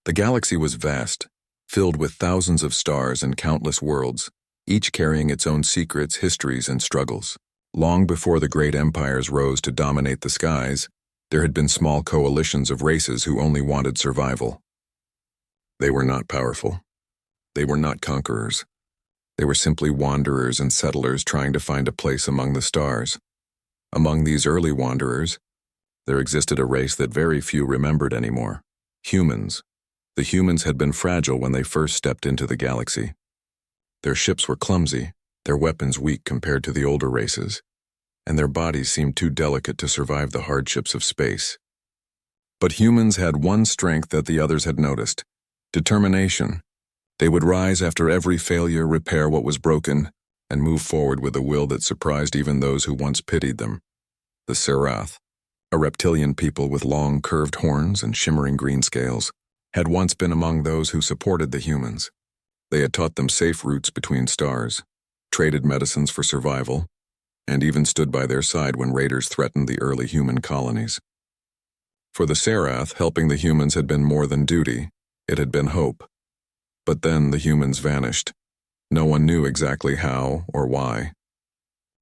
The galaxy was vast, filled with thousands of stars and countless worlds, each carrying its own secrets, histories, and struggles. Long before the great empires rose to dominate the skies, there had been small coalitions of races who only wanted survival. They were not powerful. They were not conquerors. They were simply wanderers and settlers trying to find a place among the stars. Among these early wanderers, there existed a race that very few remembered anymore. Humans. The humans had been fragile when they first stepped into the galaxy. Their ships were clumsy, their weapons weak compared to the older races, and their bodies seemed too delicate to survive the hardships of space. But humans had one strength that the others had noticed: determination. They would rise after every failure, repair what was broken, and move forward with a will that surprised even those who once pitied them. The Serath, a reptilian people with long, curved horns and shimmering green scales, had once been among those who supported the humans. They had taught them safe routes between stars, traded medicines for survival, and even stood by their side when raiders threatened the early human colonies. For the Serath, helping the humans had been more than duty, it had been hope. But then the humans vanished. No one knew exactly how or why.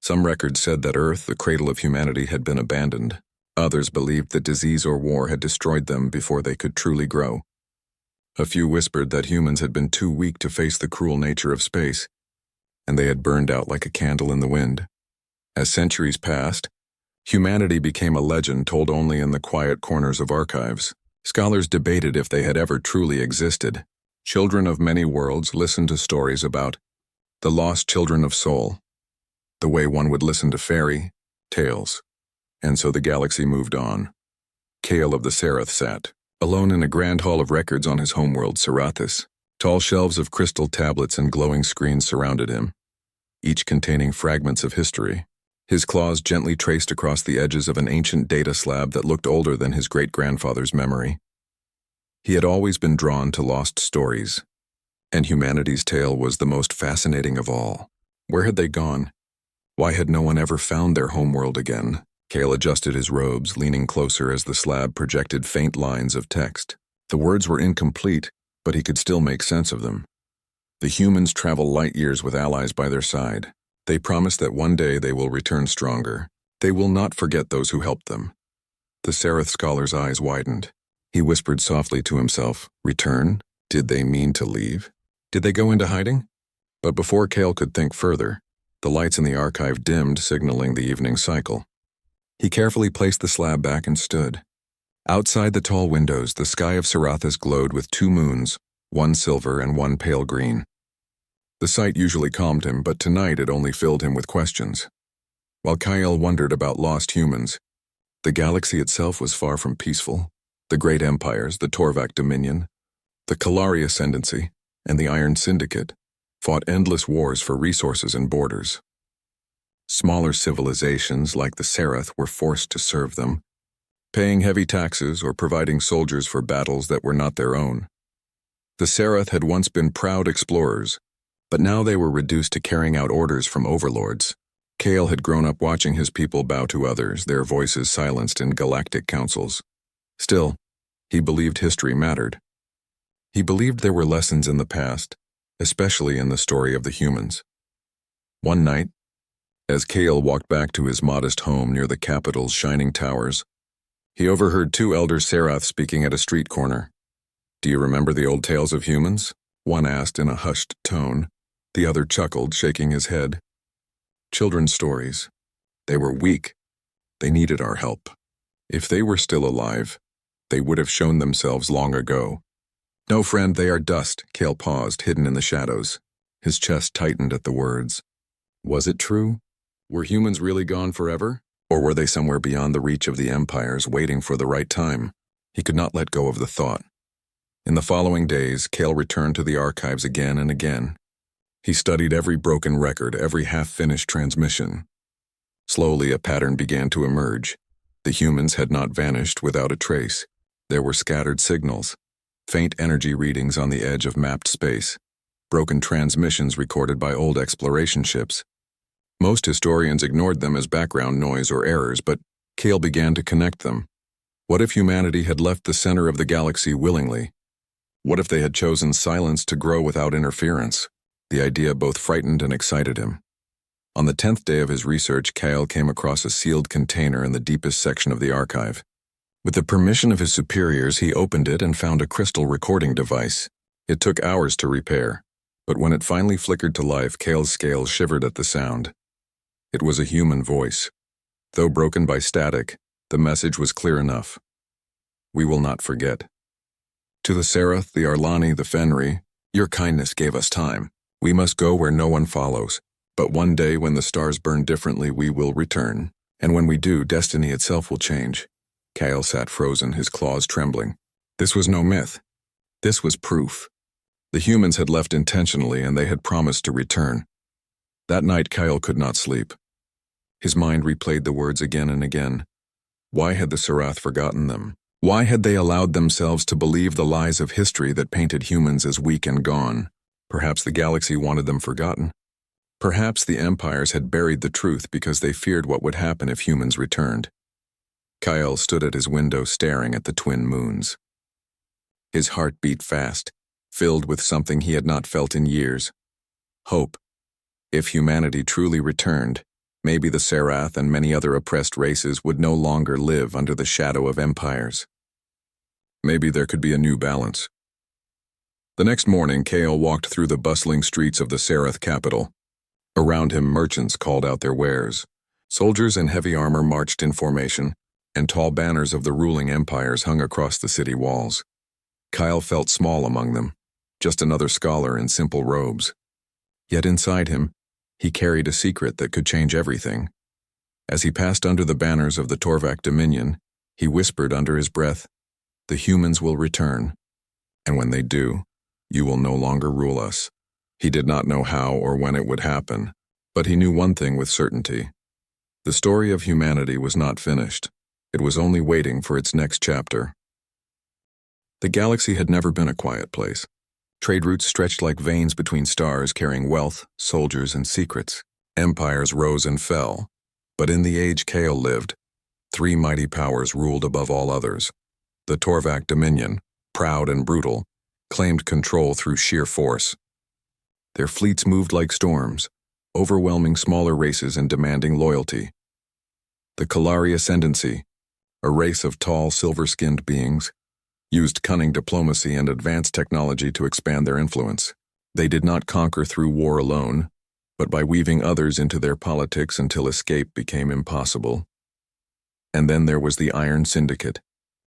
Some records said that Earth, the cradle of humanity, had been abandoned. Others believed that disease or war had destroyed them before they could truly grow. A few whispered that humans had been too weak to face the cruel nature of space, and they had burned out like a candle in the wind. As centuries passed, humanity became a legend told only in the quiet corners of archives. Scholars debated if they had ever truly existed. Children of many worlds listened to stories about the lost children of Sol, the way one would listen to fairy tales. And so the galaxy moved on. Kale of the Serath sat, alone in a grand hall of records on his homeworld, Serathis. Tall shelves of crystal tablets and glowing screens surrounded him, each containing fragments of history. His claws gently traced across the edges of an ancient data slab that looked older than his great-grandfather's memory. He had always been drawn to lost stories, and humanity's tale was the most fascinating of all. Where had they gone? Why had no one ever found their homeworld again? Kale adjusted his robes, leaning closer as the slab projected faint lines of text. The words were incomplete, but he could still make sense of them. The humans travel light years with allies by their side. They promise that one day they will return stronger. They will not forget those who helped them. The Serath scholar's eyes widened. He whispered softly to himself, "Return? Did they mean to leave? Did they go into hiding?" But before Kale could think further, the lights in the archive dimmed, signaling the evening cycle. He carefully placed the slab back and stood. Outside the tall windows, the sky of Serathis glowed with two moons, one silver and one pale green. The sight usually calmed him, but tonight it only filled him with questions. While Kyle wondered about lost humans, the galaxy itself was far from peaceful. The great empires, the Torvak Dominion, the Kalari Ascendancy, and the Iron Syndicate fought endless wars for resources and borders. Smaller civilizations like the Serath were forced to serve them, paying heavy taxes or providing soldiers for battles that were not their own. The Serath had once been proud explorers, but now they were reduced to carrying out orders from overlords. Kale had grown up watching his people bow to others, their voices silenced in galactic councils. Still, he believed history mattered. He believed there were lessons in the past, especially in the story of the humans. One night, as Kale walked back to his modest home near the capital's shining towers, he overheard two elder Serath speaking at a street corner. "Do you remember the old tales of humans?" one asked in a hushed tone. The other chuckled, shaking his head. "Children's stories. They were weak. They needed our help. If they were still alive, they would have shown themselves long ago." "No, friend, they are dust." Kale paused, hidden in the shadows. His chest tightened at the words. Was it true? Were humans really gone forever? Or were they somewhere beyond the reach of the empires, waiting for the right time? He could not let go of the thought. In the following days, Kale returned to the archives again and again. He studied every broken record, every half-finished transmission. Slowly, a pattern began to emerge. The humans had not vanished without a trace. There were scattered signals, faint energy readings on the edge of mapped space, broken transmissions recorded by old exploration ships. Most historians ignored them as background noise or errors, but Kale began to connect them. What if humanity had left the center of the galaxy willingly? What if they had chosen silence to grow without interference? The idea both frightened and excited him. On the 10th day of his research, Kyle came across a sealed container in the deepest section of the archive. With the permission of his superiors, he opened it and found a crystal recording device. It took hours to repair, but when it finally flickered to life, Kyle's scales shivered at the sound. It was a human voice. Though broken by static, the message was clear enough. We will not forget. To the Serath, the Arlani, the Fenri, your kindness gave us time. We must go where no one follows. But one day when the stars burn differently, we will return. And when we do, destiny itself will change. Kyle sat frozen, his claws trembling. This was no myth. This was proof. The humans had left intentionally, and they had promised to return. That night, Kyle could not sleep. His mind replayed the words again and again. Why had the Serath forgotten them? Why had they allowed themselves to believe the lies of history that painted humans as weak and gone? Perhaps the galaxy wanted them forgotten. Perhaps the empires had buried the truth because they feared what would happen if humans returned. Kyle stood at his window staring at the twin moons. His heart beat fast, filled with something he had not felt in years. Hope. If humanity truly returned, maybe the Serath and many other oppressed races would no longer live under the shadow of empires. Maybe there could be a new balance. The next morning, Kyle walked through the bustling streets of the Serath capital. Around him, merchants called out their wares. Soldiers in heavy armor marched in formation, and tall banners of the ruling empires hung across the city walls. Kyle felt small among them, just another scholar in simple robes. Yet inside him, he carried a secret that could change everything. As he passed under the banners of the Torvak Dominion, he whispered under his breath, "The humans will return, and when they do, you will no longer rule us." He did not know how or when it would happen, but he knew one thing with certainty. The story of humanity was not finished. It was only waiting for its next chapter. The galaxy had never been a quiet place. Trade routes stretched like veins between stars, carrying wealth, soldiers, and secrets. Empires rose and fell. But in the age Kale lived, three mighty powers ruled above all others. The Torvak Dominion, proud and brutal, claimed control through sheer force. Their fleets moved like storms, overwhelming smaller races and demanding loyalty. The Kalari Ascendancy, a race of tall, silver-skinned beings, used cunning diplomacy and advanced technology to expand their influence. They did not conquer through war alone, but by weaving others into their politics until escape became impossible. And then there was the Iron Syndicate,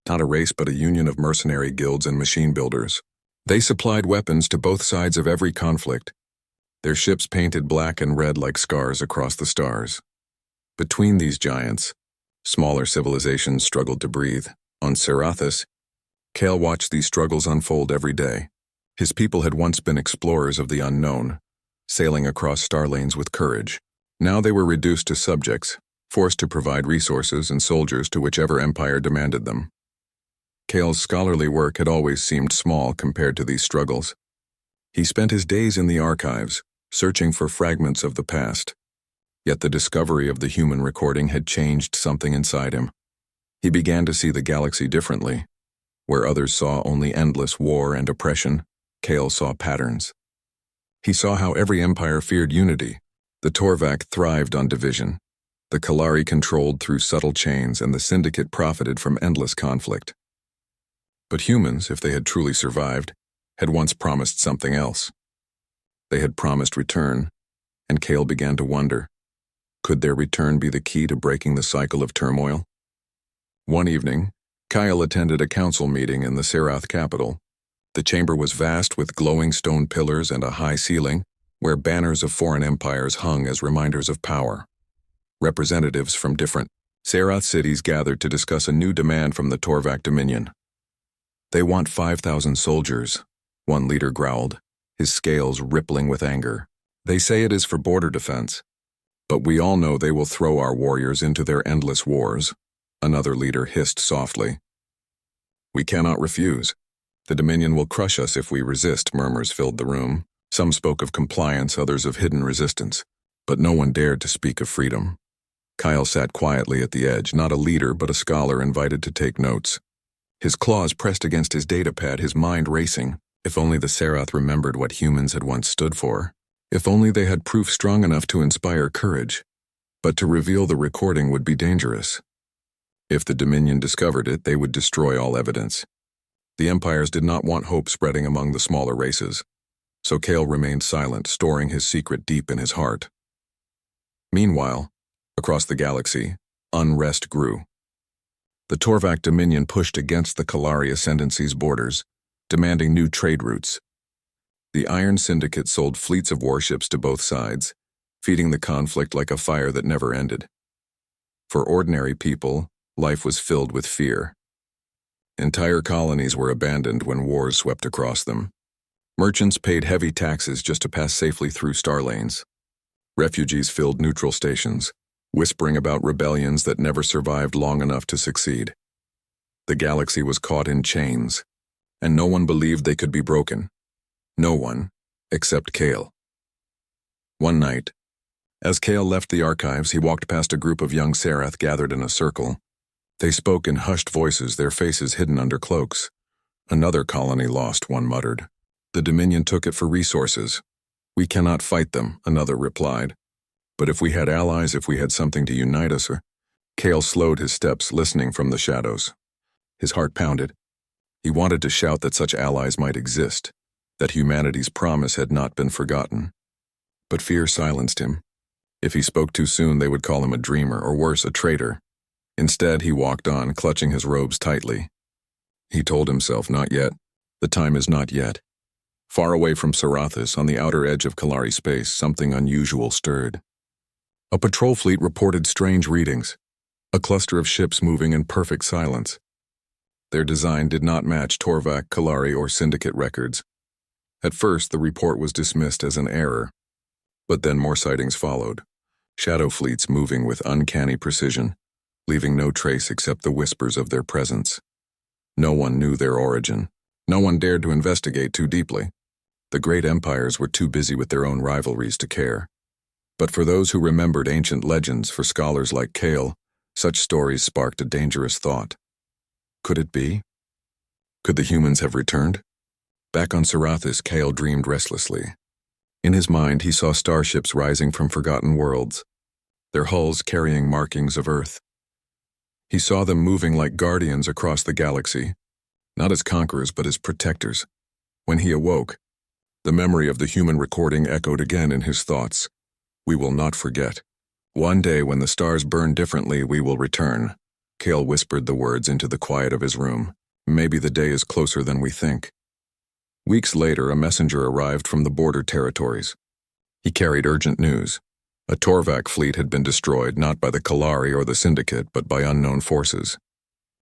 not a race but a union of mercenary guilds and machine builders. They supplied weapons to both sides of every conflict, their ships painted black and red like scars across the stars. Between these giants, smaller civilizations struggled to breathe. On Serathis, Kale watched these struggles unfold every day. His people had once been explorers of the unknown, sailing across star lanes with courage. Now they were reduced to subjects, forced to provide resources and soldiers to whichever empire demanded them. Kale's scholarly work had always seemed small compared to these struggles. He spent his days in the archives, searching for fragments of the past. Yet the discovery of the human recording had changed something inside him. He began to see the galaxy differently. Where others saw only endless war and oppression, Kale saw patterns. He saw how every empire feared unity. The Torvak thrived on division. The Kalari controlled through subtle chains, and the Syndicate profited from endless conflict. But humans, if they had truly survived, had once promised something else. They had promised return, and Kale began to wonder, could their return be the key to breaking the cycle of turmoil? One evening, Kyle attended a council meeting in the Serath capital. The chamber was vast with glowing stone pillars and a high ceiling, where banners of foreign empires hung as reminders of power. Representatives from different Serath cities gathered to discuss a new demand from the Torvak Dominion. They want 5,000 soldiers, one leader growled, his scales rippling with anger. They say it is for border defense. But we all know they will throw our warriors into their endless wars, another leader hissed softly. We cannot refuse. The Dominion will crush us if we resist, murmurs filled the room. Some spoke of compliance, others of hidden resistance, but no one dared to speak of freedom. Kyle sat quietly at the edge, not a leader but a scholar invited to take notes. His claws pressed against his datapad, his mind racing. If only the Serath remembered what humans had once stood for. If only they had proof strong enough to inspire courage. But to reveal the recording would be dangerous. If the Dominion discovered it, they would destroy all evidence. The Empires did not want hope spreading among the smaller races, so Kale remained silent, storing his secret deep in his heart. Meanwhile, across the galaxy, unrest grew. The Torvak Dominion pushed against the Kalari Ascendancy's borders, demanding new trade routes. The Iron Syndicate sold fleets of warships to both sides, feeding the conflict like a fire that never ended. For ordinary people, life was filled with fear. Entire colonies were abandoned when wars swept across them. Merchants paid heavy taxes just to pass safely through star lanes. Refugees filled neutral stations, whispering about rebellions that never survived long enough to succeed. The galaxy was caught in chains, and no one believed they could be broken. No one, except Kale. One night, as Kale left the archives, he walked past a group of young Serath gathered in a circle. They spoke in hushed voices, their faces hidden under cloaks. "Another colony lost," one muttered. "The Dominion took it for resources. We cannot fight them," another replied. "But if we had allies, if we had something to unite us..." Kale slowed his steps, listening from the shadows. His heart pounded. He wanted to shout that such allies might exist, that humanity's promise had not been forgotten. But fear silenced him. If he spoke too soon, they would call him a dreamer, or worse, a traitor. Instead, he walked on, clutching his robes tightly. He told himself, not yet. The time is not yet. Far away from Sarathis, on the outer edge of Kalari space, something unusual stirred. A patrol fleet reported strange readings, a cluster of ships moving in perfect silence. Their design did not match Torvak, Kalari, or Syndicate records. At first, the report was dismissed as an error, but then more sightings followed. Shadow fleets moving with uncanny precision, leaving no trace except the whispers of their presence. No one knew their origin. No one dared to investigate too deeply. The great empires were too busy with their own rivalries to care. But for those who remembered ancient legends, for scholars like Kale, such stories sparked a dangerous thought. Could it be? Could the humans have returned? Back on Sarathis, Kale dreamed restlessly. In his mind, he saw starships rising from forgotten worlds, their hulls carrying markings of Earth. He saw them moving like guardians across the galaxy, not as conquerors but as protectors. When he awoke, the memory of the human recording echoed again in his thoughts. "We will not forget. One day when the stars burn differently, we will return." Kale whispered the words into the quiet of his room. "Maybe the day is closer than we think." Weeks later, a messenger arrived from the border territories. He carried urgent news. A Torvak fleet had been destroyed not by the Kalari or the Syndicate, but by unknown forces.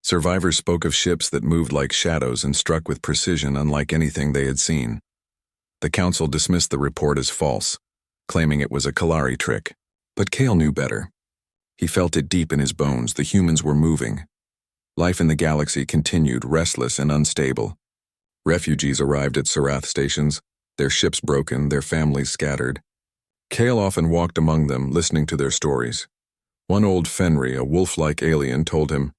Survivors spoke of ships that moved like shadows and struck with precision unlike anything they had seen. The council dismissed the report as false, claiming it was a Kalari trick. But Kale knew better. He felt it deep in his bones. The humans were moving. Life in the galaxy continued, restless and unstable. Refugees arrived at Sarath stations, their ships broken, their families scattered. Kale often walked among them, listening to their stories. One old Fenri, a wolf-like alien, told him,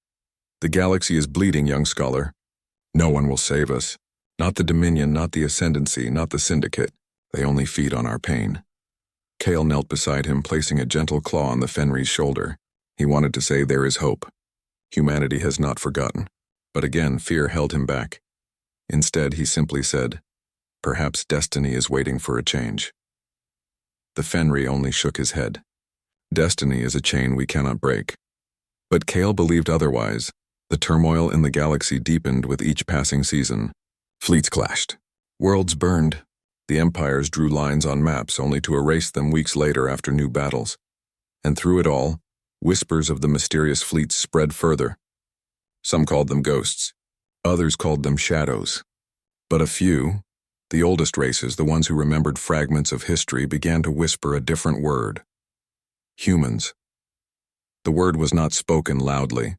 "The galaxy is bleeding, young scholar. No one will save us. Not the Dominion, not the Ascendancy, not the Syndicate. They only feed on our pain." Kale knelt beside him, placing a gentle claw on the Fenri's shoulder. He wanted to say, "There is hope. Humanity has not forgotten." But again, fear held him back. Instead, he simply said, "Perhaps destiny is waiting for a change." The Fenri only shook his head. Destiny is a chain we cannot break. But Kale believed otherwise. The turmoil in the galaxy deepened with each passing season. Fleets clashed. Worlds burned. The empires drew lines on maps only to erase them weeks later after new battles. And through it all, whispers of the mysterious fleets spread further. Some called them ghosts. Others called them shadows. But a few, the oldest races, the ones who remembered fragments of history, began to whisper a different word. Humans. The word was not spoken loudly.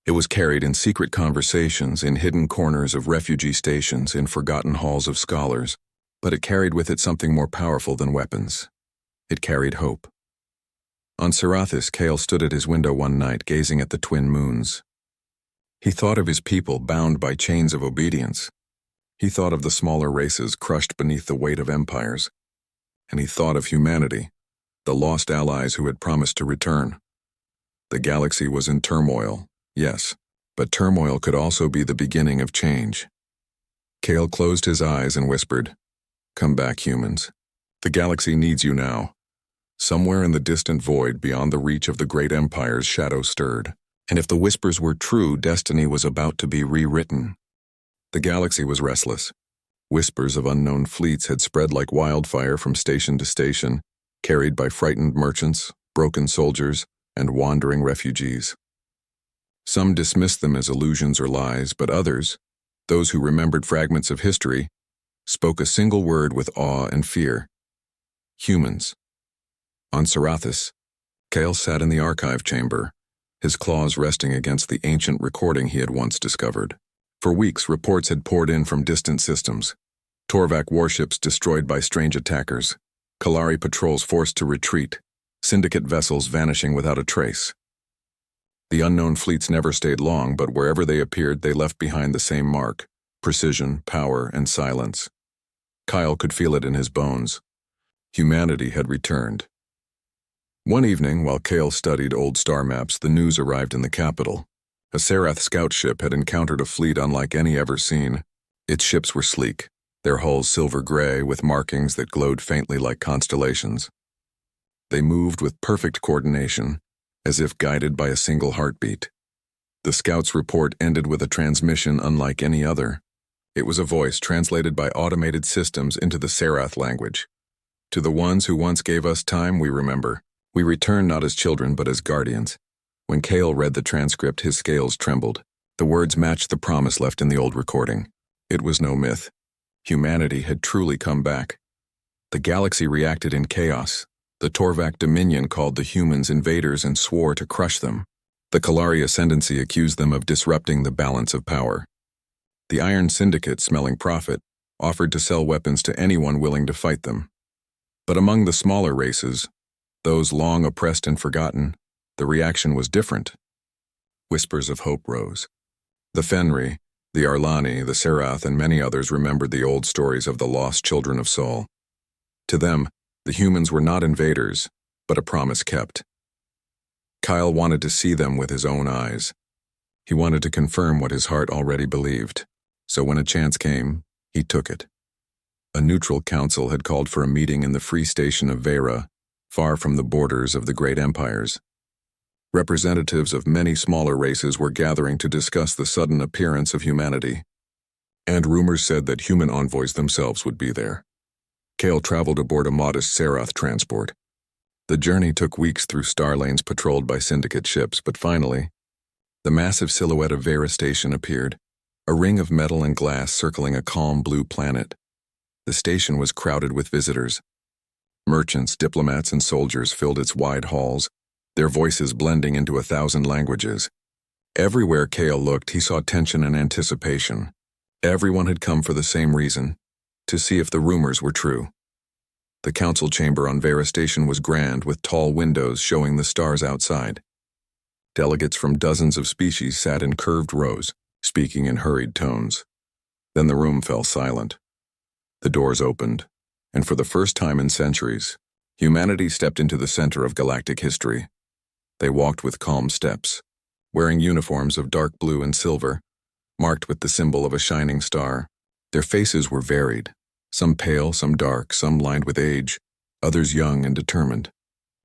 It was carried in secret conversations, in hidden corners of refugee stations, in forgotten halls of scholars. But it carried with it something more powerful than weapons. It carried hope. On Sarathis, Kale stood at his window one night, gazing at the twin moons. He thought of his people bound by chains of obedience. He thought of the smaller races crushed beneath the weight of empires. And he thought of humanity, the lost allies who had promised to return. The galaxy was in turmoil, yes, but turmoil could also be the beginning of change. Kale closed his eyes and whispered, "Come back, humans. The galaxy needs you now." Somewhere in the distant void beyond the reach of the great empire's shadow stirred, and if the whispers were true, destiny was about to be rewritten. The galaxy was restless. Whispers of unknown fleets had spread like wildfire from station to station, carried by frightened merchants, broken soldiers, and wandering refugees. Some dismissed them as illusions or lies, but others, those who remembered fragments of history, spoke a single word with awe and fear: humans. On Sarathis, Kale sat in the archive chamber, his claws resting against the ancient recording he had once discovered. For weeks, reports had poured in from distant systems. Torvak warships destroyed by strange attackers, Kalari patrols forced to retreat, Syndicate vessels vanishing without a trace. The unknown fleets never stayed long, but wherever they appeared, they left behind the same mark: precision, power, and silence. Kyle could feel it in his bones. Humanity had returned. One evening, while Kale studied old star maps, the news arrived in the capital. A Sarath scout ship had encountered a fleet unlike any ever seen. Its ships were sleek, their hulls silver-gray with markings that glowed faintly like constellations. They moved with perfect coordination, as if guided by a single heartbeat. The scout's report ended with a transmission unlike any other. It was a voice translated by automated systems into the Sarath language. "To the ones who once gave us time, we remember. We return not as children, but as guardians." When Kale read the transcript, his scales trembled. The words matched the promise left in the old recording. It was no myth. Humanity had truly come back. The galaxy reacted in chaos. The Torvak Dominion called the humans invaders and swore to crush them. The Kalari Ascendancy accused them of disrupting the balance of power. The Iron Syndicate, smelling profit, offered to sell weapons to anyone willing to fight them. But among the smaller races, those long oppressed and forgotten, the reaction was different. Whispers of hope rose. The Fenri, the Arlani, the Sarath, and many others remembered the old stories of the lost children of Sol. To them, the humans were not invaders, but a promise kept. Kyle wanted to see them with his own eyes. He wanted to confirm what his heart already believed. So when a chance came, he took it. A neutral council had called for a meeting in the free station of Vera, far from the borders of the great empires. Representatives of many smaller races were gathering to discuss the sudden appearance of humanity. And rumors said that human envoys themselves would be there. Kale traveled aboard a modest Sarath transport. The journey took weeks through star lanes patrolled by Syndicate ships, but finally, the massive silhouette of Vera Station appeared, a ring of metal and glass circling a calm blue planet. The station was crowded with visitors. Merchants, diplomats, and soldiers filled its wide halls, their voices blending into 1,000 languages. Everywhere Kale looked, he saw tension and anticipation. Everyone had come for the same reason: to see if the rumors were true. The council chamber on Vera Station was grand, with tall windows showing the stars outside. Delegates from dozens of species sat in curved rows, speaking in hurried tones. Then the room fell silent. The doors opened, and for the first time in centuries, humanity stepped into the center of galactic history. They walked with calm steps, wearing uniforms of dark blue and silver, marked with the symbol of a shining star. Their faces were varied, some pale, some dark, some lined with age, others young and determined.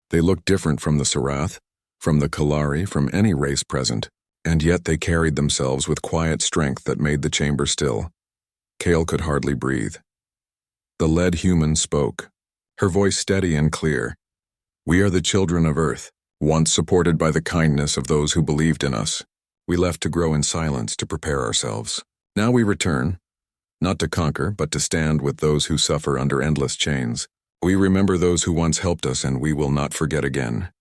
They looked different from the Sarath, from the Kalari, from any race present, and yet they carried themselves with quiet strength that made the chamber still. Kale could hardly breathe. The lead human spoke, her voice steady and clear. "We are the children of Earth, once supported by the kindness of those who believed in us. We left to grow in silence to prepare ourselves. Now we return, not to conquer, but to stand with those who suffer under endless chains. We remember those who once helped us, and we will not forget again."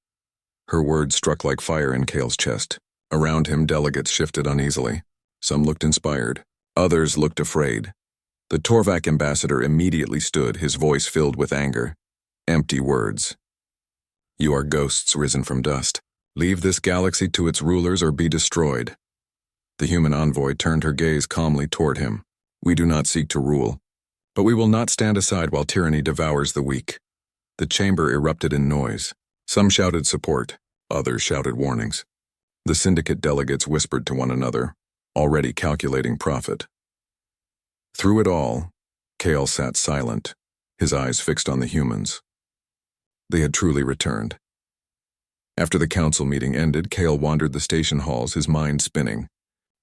Her words struck like fire in Kale's chest. Around him, delegates shifted uneasily. Some looked inspired. Others looked afraid. The Torvak ambassador immediately stood, his voice filled with anger. Empty words. "You are ghosts risen from dust. Leave this galaxy to its rulers or be destroyed." The human envoy turned her gaze calmly toward him. We do not seek to rule, but we will not stand aside while tyranny devours the weak. The chamber erupted in noise. Some shouted support, others shouted warnings. The syndicate delegates whispered to one another, already calculating profit. Through it all, Kale sat silent, his eyes fixed on the humans. They had truly returned. After the council meeting ended, Kale wandered the station halls, his mind spinning.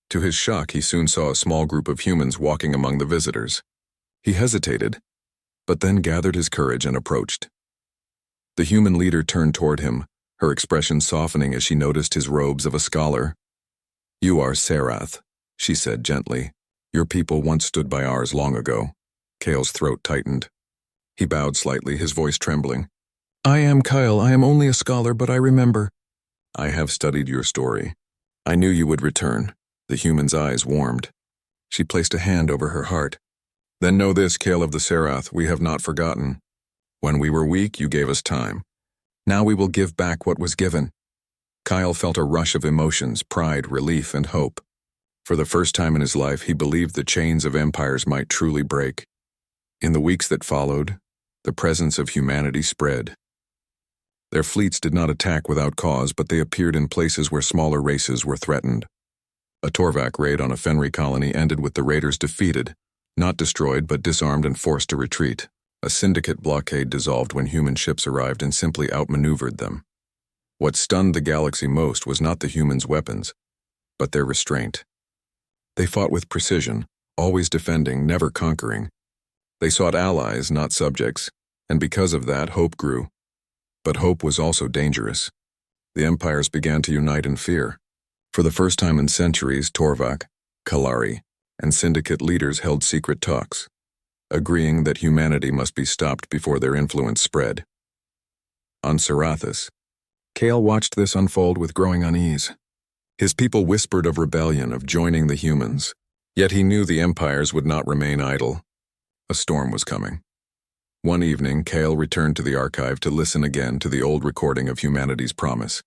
To his shock, he soon saw a small group of humans walking among the visitors. He hesitated, but then gathered his courage and approached. The human leader turned toward him, her expression softening as she noticed his robes of a scholar. "You are Sarath," she said gently. "Your people once stood by ours long ago." Kale's throat tightened. He bowed slightly, his voice trembling. "I am Kyle. I am only a scholar, but I remember." "I have studied your story. I knew you would return." The human's eyes warmed. She placed a hand over her heart. "Then know this, Kale of the Sarath, we have not forgotten. When we were weak, you gave us time. Now we will give back what was given." Kyle felt a rush of emotions, pride, relief, and hope. For the first time in his life, he believed the chains of empires might truly break. In the weeks that followed, the presence of humanity spread. Their fleets did not attack without cause, but they appeared in places where smaller races were threatened. A Torvak raid on a Fenry colony ended with the raiders defeated, not destroyed but disarmed and forced to retreat. A syndicate blockade dissolved when human ships arrived and simply outmaneuvered them. What stunned the galaxy most was not the humans' weapons, but their restraint. They fought with precision, always defending, never conquering. They sought allies, not subjects, and because of that, hope grew. But hope was also dangerous. The empires began to unite in fear. For the first time in centuries, Torvak, Kalari, and syndicate leaders held secret talks, agreeing that humanity must be stopped before their influence spread. On Sarathis, Kale watched this unfold with growing unease. His people whispered of rebellion, of joining the humans, yet he knew the empires would not remain idle. A storm was coming. One evening, Kale returned to the archive to listen again to the old recording of humanity's promise.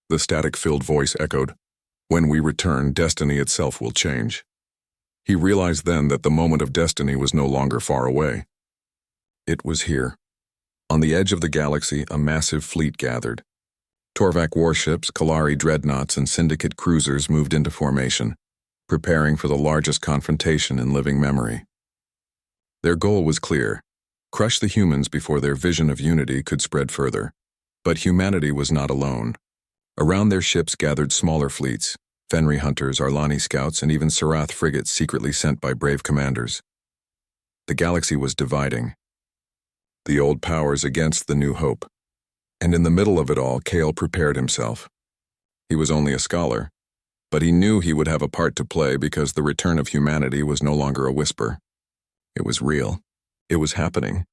The static-filled voice echoed, "When we return, destiny itself will change." He realized then that the moment of destiny was no longer far away. It was here. On the edge of the galaxy, a massive fleet gathered. Torvak warships, Kalari dreadnoughts, and syndicate cruisers moved into formation, preparing for the largest confrontation in living memory. Their goal was clear: crush the humans before their vision of unity could spread further. But humanity was not alone. Around their ships gathered smaller fleets, Fenry hunters, Arlani scouts, and even Sarath frigates secretly sent by brave commanders. The galaxy was dividing. The old powers against the new hope. And in the middle of it all, Kale prepared himself. He was only a scholar, but he knew he would have a part to play because the return of humanity was no longer a whisper. It was real. It was happening,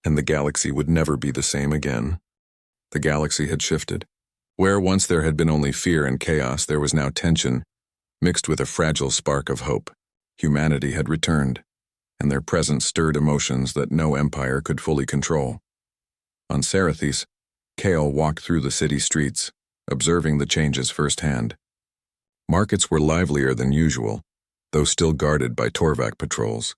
and the galaxy would never be the same again. The galaxy had shifted. Where once there had been only fear and chaos, there was now tension, mixed with a fragile spark of hope. Humanity had returned, and their presence stirred emotions that no empire could fully control. On Sarathis, Kale walked through the city streets, observing the changes firsthand. Markets were livelier than usual, though still guarded by Torvak patrols.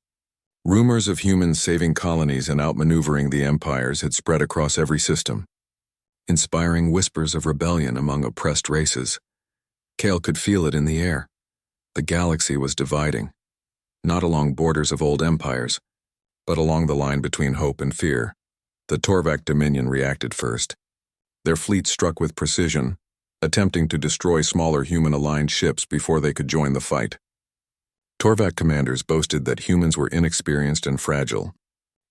Rumors of humans saving colonies and outmaneuvering the empires had spread across every system, inspiring whispers of rebellion among oppressed races. Kale could feel it in the air. The galaxy was dividing, not along borders of old empires, but along the line between hope and fear. The Torvak Dominion reacted first. Their fleet struck with precision, attempting to destroy smaller human-aligned ships before they could join the fight. Torvak commanders boasted that humans were inexperienced and fragile,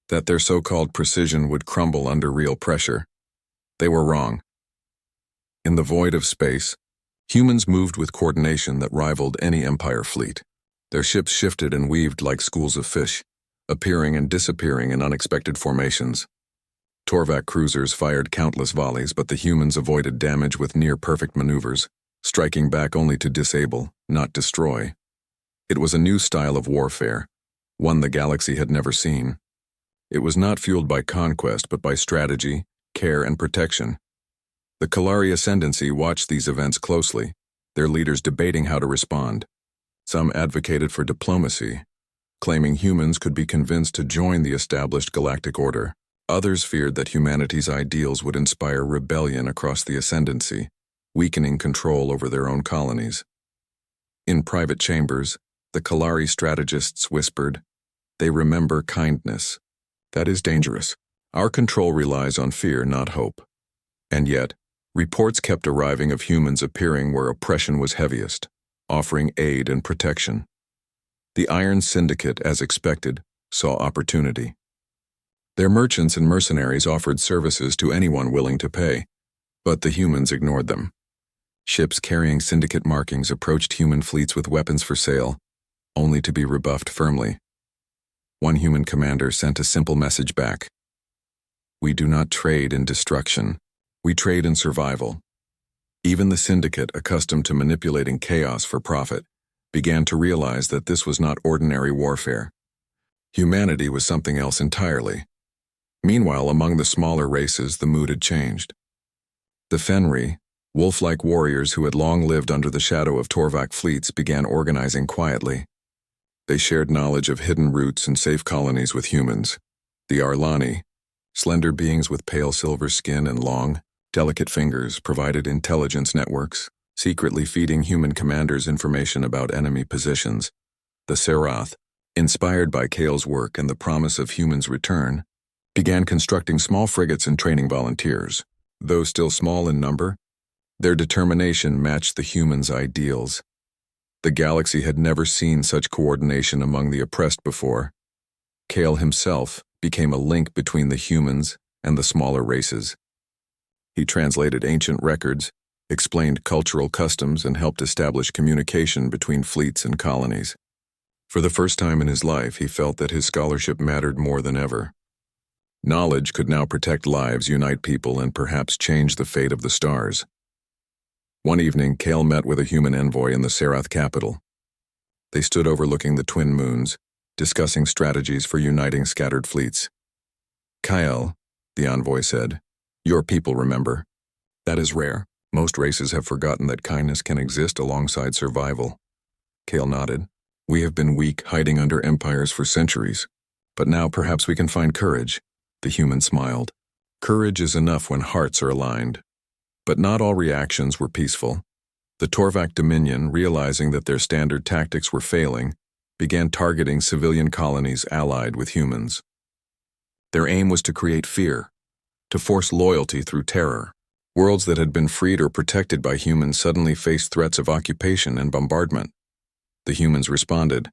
that their so-called precision would crumble under real pressure. They were wrong. In the void of space, humans moved with coordination that rivaled any empire fleet. Their ships shifted and weaved like schools of fish, appearing and disappearing in unexpected formations. Torvak cruisers fired countless volleys, but the humans avoided damage with near-perfect maneuvers, striking back only to disable, not destroy. It was a new style of warfare, one the galaxy had never seen. It was not fueled by conquest, but by strategy, care, and protection. The Kalari Ascendancy watched these events closely, their leaders debating how to respond. Some advocated for diplomacy, claiming humans could be convinced to join the established galactic order. Others feared that humanity's ideals would inspire rebellion across the Ascendancy, weakening control over their own colonies. In private chambers, the Kalari strategists whispered, "They remember kindness. That is dangerous. Our control relies on fear, not hope." And yet, reports kept arriving of humans appearing where oppression was heaviest, offering aid and protection. The Iron Syndicate, as expected, saw opportunity. Their merchants and mercenaries offered services to anyone willing to pay, but the humans ignored them. Ships carrying Syndicate markings approached human fleets with weapons for sale, only to be rebuffed firmly. One human commander sent a simple message back. "We do not trade in destruction. We trade in survival." Even the Syndicate, accustomed to manipulating chaos for profit, began to realize that this was not ordinary warfare. Humanity was something else entirely. Meanwhile, among the smaller races, the mood had changed. The Fenri, wolf-like warriors who had long lived under the shadow of Torvak fleets, began organizing quietly. They shared knowledge of hidden routes and safe colonies with humans. The Arlani, slender beings with pale silver skin and long, delicate fingers, provided intelligence networks, secretly feeding human commanders information about enemy positions. The Serath, inspired by Kale's work and the promise of humans' return, began constructing small frigates and training volunteers. Though still small in number, their determination matched the humans' ideals. The galaxy had never seen such coordination among the oppressed before. Kale himself became a link between the humans and the smaller races. He translated ancient records, explained cultural customs, and helped establish communication between fleets and colonies. For the first time in his life, he felt that his scholarship mattered more than ever. Knowledge could now protect lives, unite people, and perhaps change the fate of the stars. One evening, Kale met with a human envoy in the Serath capital. They stood overlooking the twin moons, discussing strategies for uniting scattered fleets. "Kyle," the envoy said, "your people remember. That is rare. Most races have forgotten that kindness can exist alongside survival." Kale nodded. "We have been weak, hiding under empires for centuries. But now perhaps we can find courage." The human smiled. "Courage is enough when hearts are aligned." But not all reactions were peaceful. The Torvak Dominion, realizing that their standard tactics were failing, began targeting civilian colonies allied with humans. Their aim was to create fear, to force loyalty through terror. Worlds that had been freed or protected by humans suddenly faced threats of occupation and bombardment. The humans responded,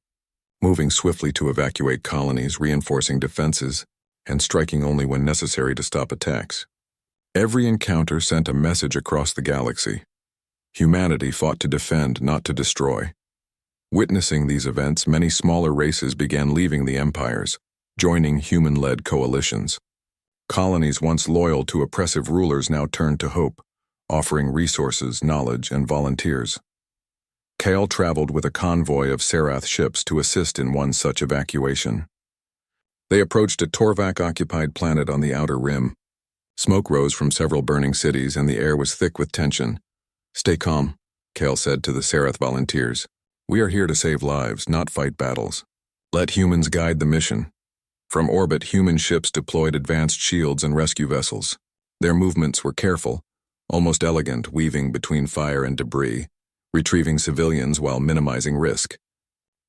moving swiftly to evacuate colonies, reinforcing defenses, and striking only when necessary to stop attacks. Every encounter sent a message across the galaxy. Humanity fought to defend, not to destroy. Witnessing these events, many smaller races began leaving the empires, joining human-led coalitions. Colonies once loyal to oppressive rulers now turned to hope, offering resources, knowledge, and volunteers. Kale traveled with a convoy of Serath ships to assist in one such evacuation. They approached a Torvak-occupied planet on the outer rim. Smoke rose from several burning cities, and the air was thick with tension. "Stay calm," Kale said to the Serath volunteers. "We are here to save lives, not fight battles. Let humans guide the mission." From orbit, human ships deployed advanced shields and rescue vessels. Their movements were careful, almost elegant, weaving between fire and debris, retrieving civilians while minimizing risk.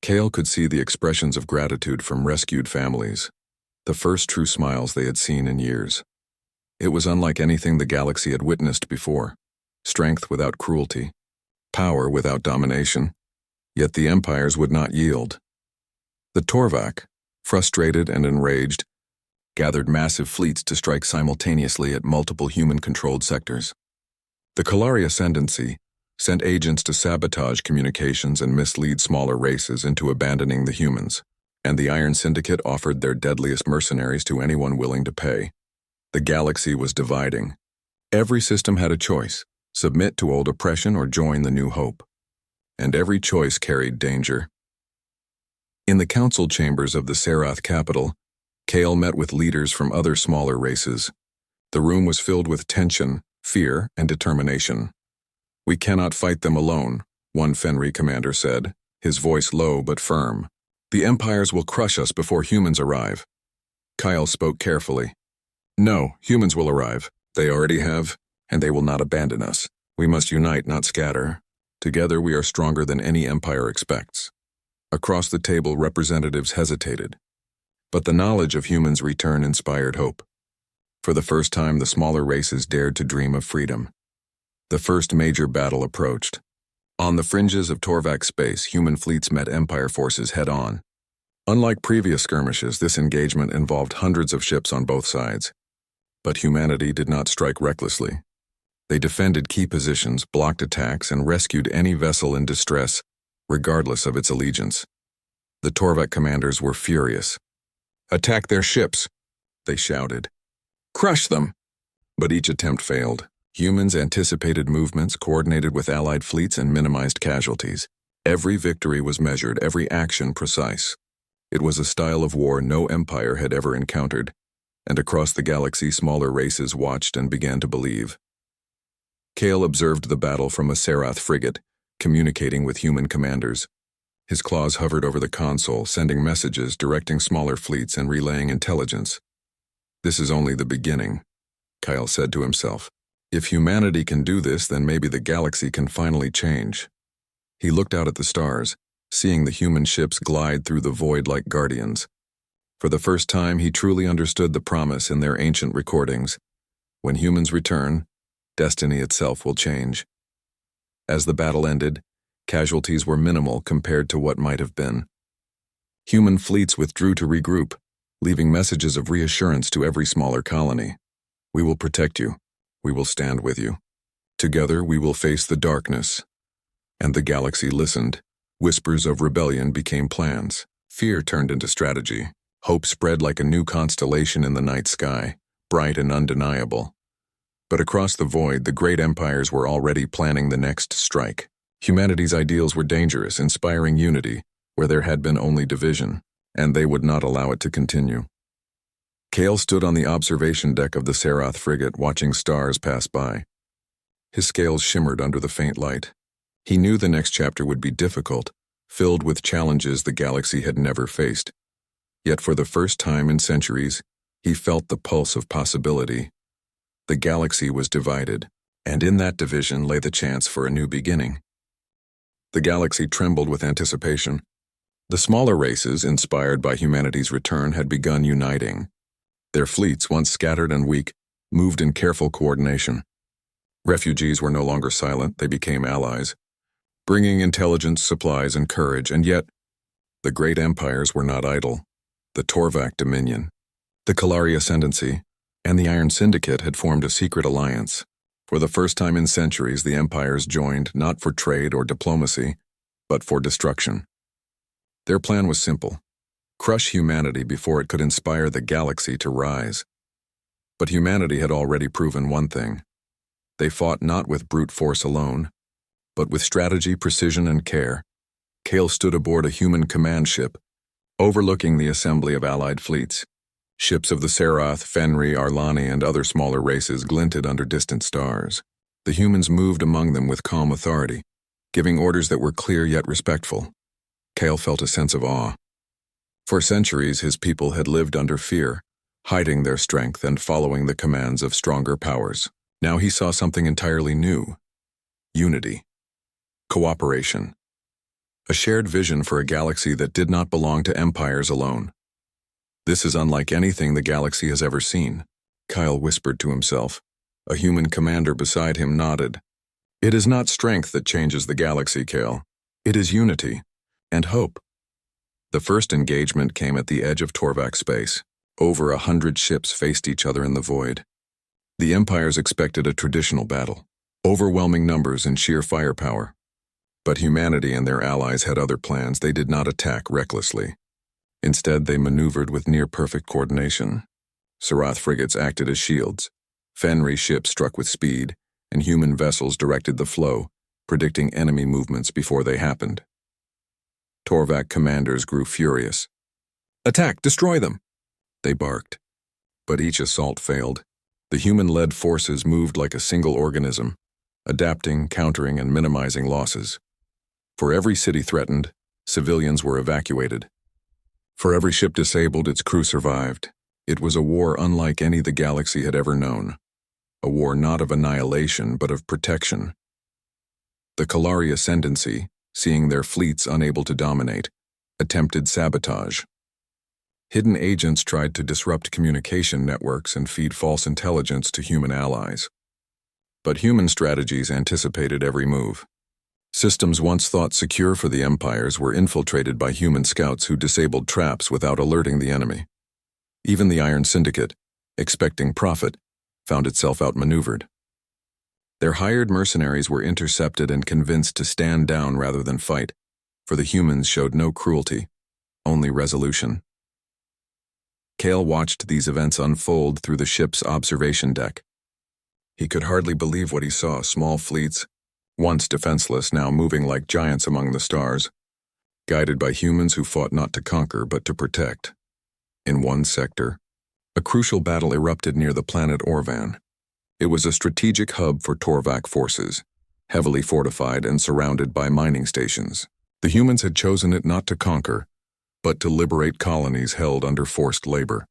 Kale could see the expressions of gratitude from rescued families, the first true smiles they had seen in years. It was unlike anything the galaxy had witnessed before. Strength without cruelty, power without domination. Yet the empires would not yield. The Torvak, frustrated and enraged, gathered massive fleets to strike simultaneously at multiple human-controlled sectors. The Kalari Ascendancy sent agents to sabotage communications and mislead smaller races into abandoning the humans, and the Iron Syndicate offered their deadliest mercenaries to anyone willing to pay. The galaxy was dividing. Every system had a choice: submit to old oppression or join the new hope. And every choice carried danger. In the council chambers of the Serath capital, Kale met with leaders from other smaller races. The room was filled with tension, fear, and determination. "We cannot fight them alone," one Fenri commander said, his voice low but firm. The empires will crush us before humans arrive. Kyle spoke carefully. No, humans will arrive. They already have, and they will not abandon us. We must unite, not scatter. Together we are stronger than any empire expects. Across the table, representatives hesitated. But the knowledge of humans' return inspired hope. For the first time, the smaller races dared to dream of freedom. The first major battle approached. On the fringes of Torvac space, human fleets met Empire forces head-on. Unlike previous skirmishes, this engagement involved hundreds of ships on both sides. But humanity did not strike recklessly. They defended key positions, blocked attacks, and rescued any vessel in distress, regardless of its allegiance. The Torvac commanders were furious. "Attack their ships," they shouted. "Crush them!" But each attempt failed. Humans anticipated movements, coordinated with allied fleets, and minimized casualties. Every victory was measured, every action precise. It was a style of war no empire had ever encountered, and across the galaxy smaller races watched and began to believe. Kale observed the battle from a Serath frigate, communicating with human commanders. His claws hovered over the console, sending messages, directing smaller fleets, and relaying intelligence. "This is only the beginning," Kyle said to himself. "If humanity can do this, then maybe the galaxy can finally change." He looked out at the stars, seeing the human ships glide through the void like guardians. For the first time, he truly understood the promise in their ancient recordings. When humans return, destiny itself will change. As the battle ended, casualties were minimal compared to what might have been. Human fleets withdrew to regroup, leaving messages of reassurance to every smaller colony. "We will protect you. We will stand with you. Together we will face the darkness." And the galaxy listened. Whispers of rebellion became plans. Fear turned into strategy. Hope spread like a new constellation in the night sky, bright and undeniable. But across the void, the great empires were already planning the next strike. Humanity's ideals were dangerous, inspiring unity where there had been only division, and they would not allow it to continue. Kale stood on the observation deck of the Serath frigate, watching stars pass by. His scales shimmered under the faint light. He knew the next chapter would be difficult, filled with challenges the galaxy had never faced. Yet for the first time in centuries, he felt the pulse of possibility. The galaxy was divided, and in that division lay the chance for a new beginning. The galaxy trembled with anticipation. The smaller races, inspired by humanity's return, had begun uniting. Their fleets, once scattered and weak, moved in careful coordination. Refugees were no longer silent, they became allies, bringing intelligence, supplies, and courage, and yet, the great empires were not idle. The Torvac Dominion, the Kalari Ascendancy, and the Iron Syndicate had formed a secret alliance. For the first time in centuries, the empires joined not for trade or diplomacy, but for destruction. Their plan was simple: crush humanity before it could inspire the galaxy to rise. But humanity had already proven one thing. They fought not with brute force alone, but with strategy, precision, and care. Kale stood aboard a human command ship, overlooking the assembly of allied fleets. Ships of the Serath, Fenri, Arlani, and other smaller races glinted under distant stars. The humans moved among them with calm authority, giving orders that were clear yet respectful. Kale felt a sense of awe. For centuries, his people had lived under fear, hiding their strength and following the commands of stronger powers. Now he saw something entirely new: unity, cooperation, a shared vision for a galaxy that did not belong to empires alone. "This is unlike anything the galaxy has ever seen," Kyle whispered to himself. A human commander beside him nodded. "It is not strength that changes the galaxy, Kale. It is unity and hope." The first engagement came at the edge of Torvac space. Over 100 ships faced each other in the void. The empires expected a traditional battle, overwhelming numbers and sheer firepower. But humanity and their allies had other plans. They did not attack recklessly. Instead, they maneuvered with near-perfect coordination. Serath frigates acted as shields. Fenri ships struck with speed, and human vessels directed the flow, predicting enemy movements before they happened. Torvac commanders grew furious. "Attack! Destroy them!" they barked. But each assault failed. The human-led forces moved like a single organism, adapting, countering, and minimizing losses. For every city threatened, civilians were evacuated. For every ship disabled, its crew survived. It was a war unlike any the galaxy had ever known. A war not of annihilation, but of protection. The Kalari Ascendancy, seeing their fleets unable to dominate, attempted sabotage. Hidden agents tried to disrupt communication networks and feed false intelligence to human allies. But human strategies anticipated every move. Systems once thought secure for the empires were infiltrated by human scouts who disabled traps without alerting the enemy. Even the Iron Syndicate, expecting profit, found itself outmaneuvered. Their hired mercenaries were intercepted and convinced to stand down rather than fight, for the humans showed no cruelty, only resolution. Kale watched these events unfold through the ship's observation deck. He could hardly believe what he saw: small fleets, once defenseless, now moving like giants among the stars, guided by humans who fought not to conquer but to protect. In one sector, a crucial battle erupted near the planet Orvan. It was a strategic hub for Torvak forces, heavily fortified and surrounded by mining stations. The humans had chosen it not to conquer, but to liberate colonies held under forced labor.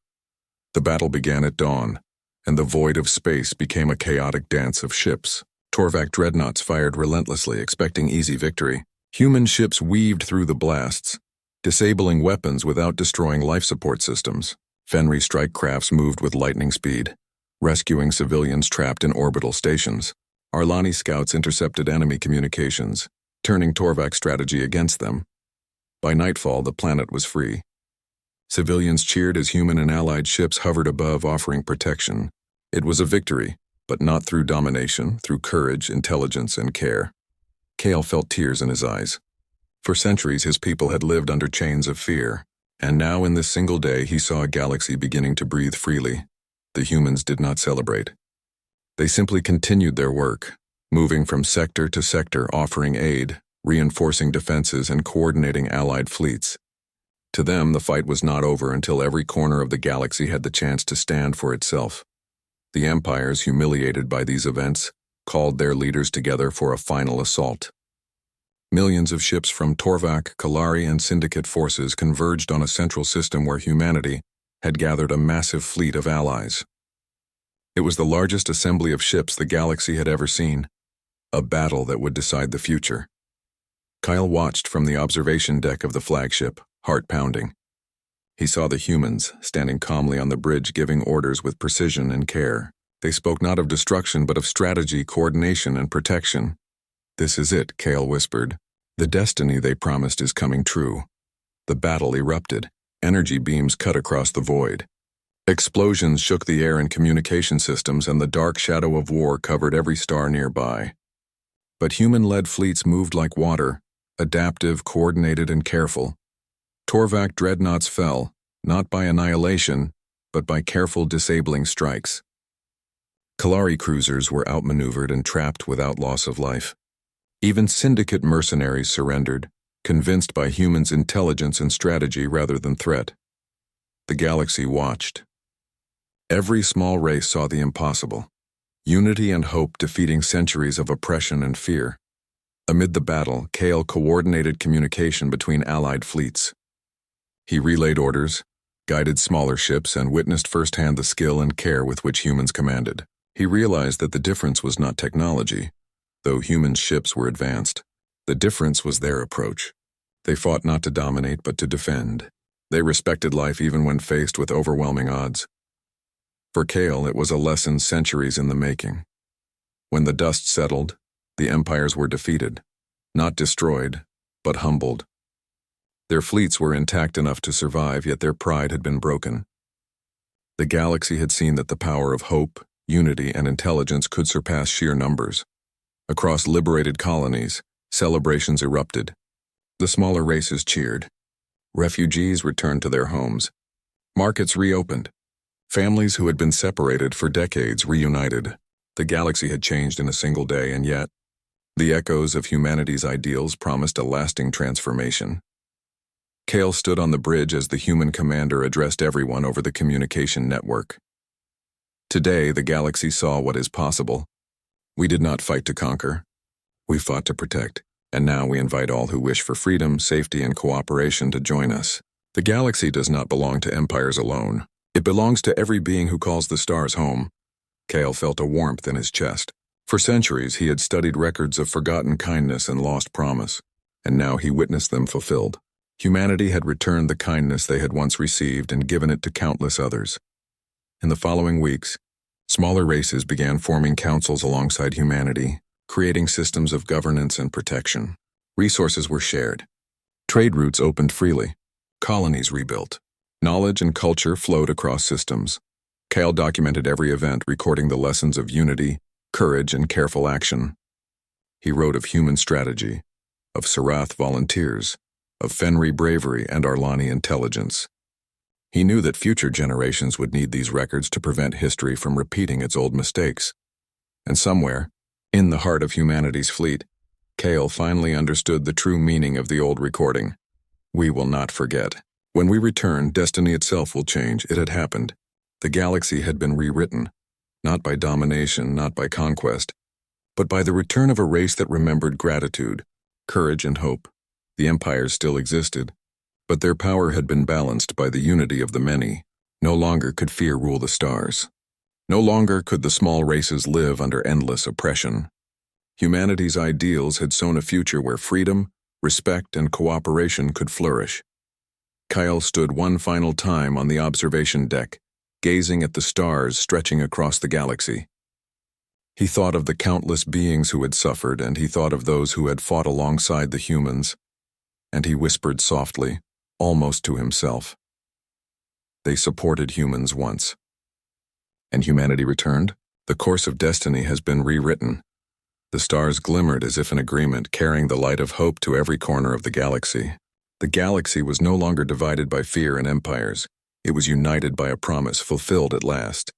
The battle began at dawn, and the void of space became a chaotic dance of ships. Torvak dreadnoughts fired relentlessly, expecting easy victory. Human ships weaved through the blasts, disabling weapons without destroying life support systems. Fenri strike crafts moved with lightning speed, rescuing civilians trapped in orbital stations. Arlani scouts intercepted enemy communications, turning Torvak's strategy against them. By nightfall, the planet was free. Civilians cheered as human and allied ships hovered above, offering protection. It was a victory, but not through domination, through courage, intelligence, and care. Kale felt tears in his eyes. For centuries, his people had lived under chains of fear, and now in this single day he saw a galaxy beginning to breathe freely. The humans did not celebrate. They simply continued their work, moving from sector to sector, offering aid, reinforcing defenses, and coordinating allied fleets. To them, the fight was not over until every corner of the galaxy had the chance to stand for itself. The empires, humiliated by these events, called their leaders together for a final assault. Millions of ships from Torvak, Kalari, and Syndicate forces converged on a central system where humanity had gathered a massive fleet of allies. It was the largest assembly of ships the galaxy had ever seen, a battle that would decide the future. Kyle watched from the observation deck of the flagship, heart pounding. He saw the humans standing calmly on the bridge, giving orders with precision and care. They spoke not of destruction but of strategy, coordination, and protection. "This is it," Kale whispered. "The destiny they promised is coming true." The battle erupted. Energy beams cut across the void. Explosions shook the air and communication systems, and the dark shadow of war covered every star nearby. But human-led fleets moved like water, adaptive, coordinated, and careful. Torvak dreadnoughts fell, not by annihilation, but by careful disabling strikes. Kalari cruisers were outmaneuvered and trapped without loss of life. Even Syndicate mercenaries surrendered, convinced by humans' intelligence and strategy rather than threat. The galaxy watched. Every small race saw the impossible. Unity and hope defeating centuries of oppression and fear. Amid the battle, Kale coordinated communication between allied fleets. He relayed orders, guided smaller ships, and witnessed firsthand the skill and care with which humans commanded. He realized that the difference was not technology, though human ships were advanced. The difference was their approach. They fought not to dominate but to defend. They respected life even when faced with overwhelming odds. For Kale, it was a lesson centuries in the making. When the dust settled, the empires were defeated, not destroyed, but humbled. Their fleets were intact enough to survive, yet their pride had been broken. The galaxy had seen that the power of hope, unity, and intelligence could surpass sheer numbers. Across liberated colonies, celebrations erupted. The smaller races cheered. Refugees returned to their homes. Markets reopened. Families who had been separated for decades reunited. The galaxy had changed in a single day, and yet, the echoes of humanity's ideals promised a lasting transformation. Kale stood on the bridge as the human commander addressed everyone over the communication network. Today, the galaxy saw what is possible. We did not fight to conquer. We fought to protect, and now we invite all who wish for freedom, safety, and cooperation to join us. The galaxy does not belong to empires alone. It belongs to every being who calls the stars home. Kale felt a warmth in his chest. For centuries, he had studied records of forgotten kindness and lost promise, and now he witnessed them fulfilled. Humanity had returned the kindness they had once received and given it to countless others. In the following weeks, smaller races began forming councils alongside humanity, creating systems of governance and protection. Resources were shared. Trade routes opened freely. Colonies rebuilt. Knowledge and culture flowed across systems. Kale documented every event, recording the lessons of unity, courage, and careful action. He wrote of human strategy, of Sarath volunteers, of Fenri bravery and Arlani intelligence. He knew that future generations would need these records to prevent history from repeating its old mistakes. And somewhere, in the heart of humanity's fleet, Kale finally understood the true meaning of the old recording. We will not forget. When we return, destiny itself will change. It had happened. The galaxy had been rewritten, not by domination, not by conquest, but by the return of a race that remembered gratitude, courage, and hope. The empires still existed, but their power had been balanced by the unity of the many. No longer could fear rule the stars. No longer could the small races live under endless oppression. Humanity's ideals had sown a future where freedom, respect, and cooperation could flourish. Kyle stood one final time on the observation deck, gazing at the stars stretching across the galaxy. He thought of the countless beings who had suffered, and he thought of those who had fought alongside the humans, and he whispered softly, almost to himself, "They supported humans once." And humanity returned. The course of destiny has been rewritten. The stars glimmered as if in agreement, carrying the light of hope to every corner of the galaxy. The galaxy was no longer divided by fear and empires. It was united by a promise fulfilled at last.